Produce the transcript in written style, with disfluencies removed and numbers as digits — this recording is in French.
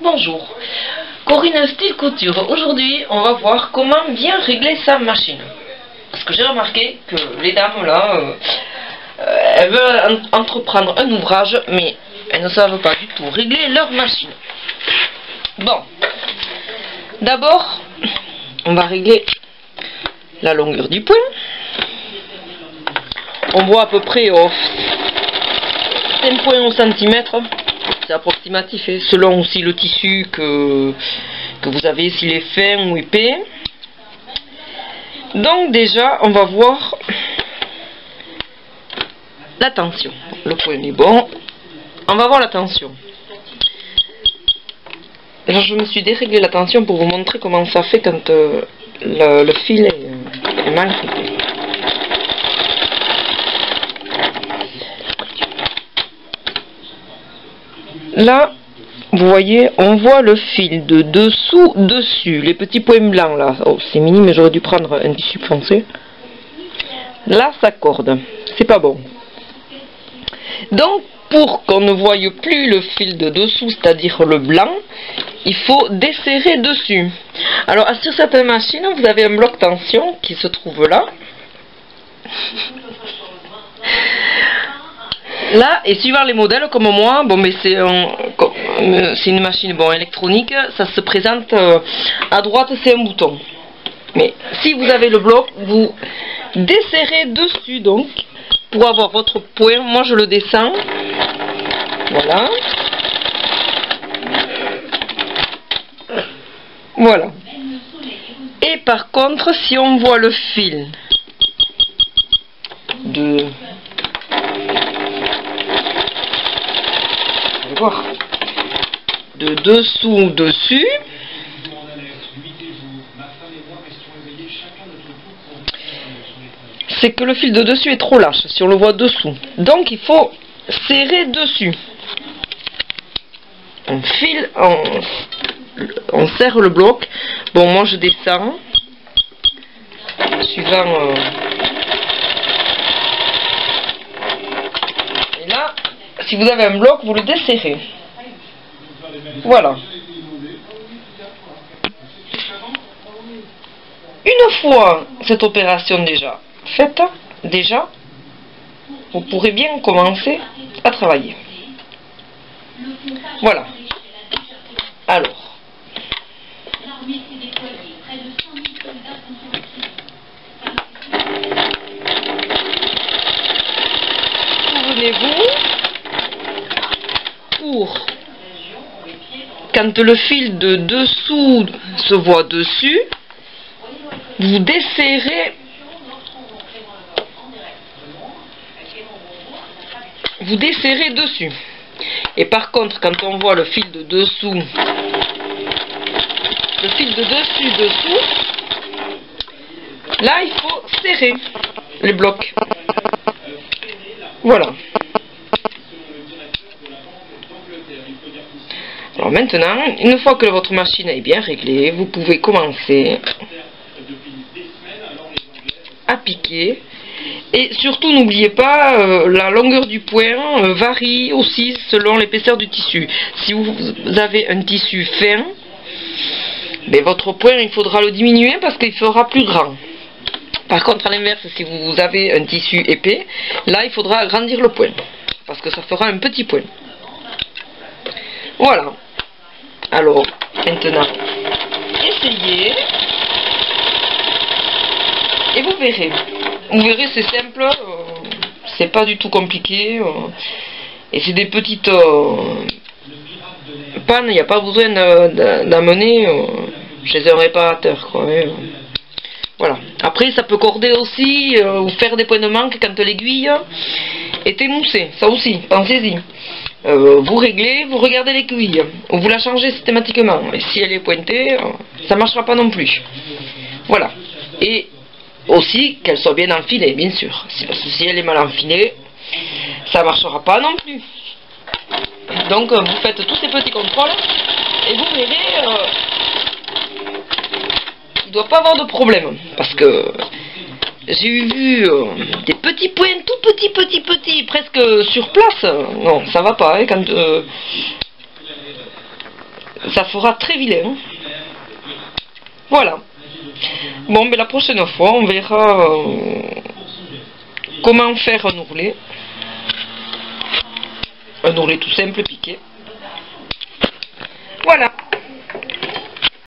Bonjour, Corinne Style Couture. Aujourd'hui, on va voir comment bien régler sa machine. Parce que j'ai remarqué que les dames là, elles veulent entreprendre un ouvrage, mais elles ne savent pas du tout régler leur machine. Bon, d'abord, on va régler la longueur du point. On voit à peu près 5 points au centimètre. C'est approximatif, hein, selon aussi le tissu que vous avez, s'il est fin ou épais. Donc déjà, on va voir la tension. Le point est bon. On va voir la tension. Alors, je me suis déréglé la tension pour vous montrer comment ça fait quand le fil est mal réglé. Là, vous voyez, on voit le fil de dessous, dessus, les petits points blancs là. Oh, c'est mini, mais j'aurais dû prendre un tissu foncé. Là, ça corde. C'est pas bon. Donc, pour qu'on ne voie plus le fil de dessous, c'est-à-dire le blanc, il faut desserrer dessus. Alors, sur cette machine, vous avez un bloc tension qui se trouve là. Là, et suivant les modèles comme moi, bon, mais c'est une machine électronique, ça se présente à droite, c'est un bouton. Mais si vous avez le bloc, vous desserrez dessus donc pour avoir votre point. Moi je le descends. Voilà. Voilà. Et par contre, si on voit le fil de dessous dessus, c'est que le fil de dessus est trop lâche si on le voit dessous, donc il faut serrer dessus. On serre le bloc. Bon, moi je descends suivant et là, si vous avez un bloc, vous le desserrez. Voilà. Une fois cette opération déjà faite, vous pourrez bien commencer à travailler. Voilà. Alors, souvenez-vous, quand le fil de dessous se voit dessus, vous desserrez, dessus. Et par contre, quand on voit le fil de dessous, là il faut serrer les blocs. Voilà. Alors maintenant, une fois que votre machine est bien réglée, vous pouvez commencer à piquer. Et surtout, n'oubliez pas, la longueur du point varie aussi selon l'épaisseur du tissu. Si vous avez un tissu fin, votre point, il faudra le diminuer parce qu'il fera plus grand. Par contre, à l'inverse, si vous avez un tissu épais, là, il faudra agrandir le point parce que ça fera un petit point. Voilà. Alors, maintenant, essayez et vous verrez. Vous verrez, c'est simple, c'est pas du tout compliqué, et c'est des petites pannes, il n'y a pas besoin d'amener chez un réparateur, quoi. Voilà. Après, ça peut corder aussi, ou faire des points de manque quand l'aiguille est émoussée, ça aussi, pensez-y. Vous réglez, vous regardez l'aiguille, ou vous la changez systématiquement, et si elle est pointée, ça ne marchera pas non plus. Voilà. Et aussi qu'elle soit bien enfilée, bien sûr. Si elle est mal enfilée, ça ne marchera pas non plus. Donc vous faites tous ces petits contrôles et vous verrez, il ne doit pas avoir de problème. Parce que j'ai vu des petits points tout petits, presque sur place. Non, ça va pas, hein, quand ça fera très vilain. Voilà. Bon, mais la prochaine fois, on verra comment faire un ourlet. Un ourlet tout simple piqué. Voilà.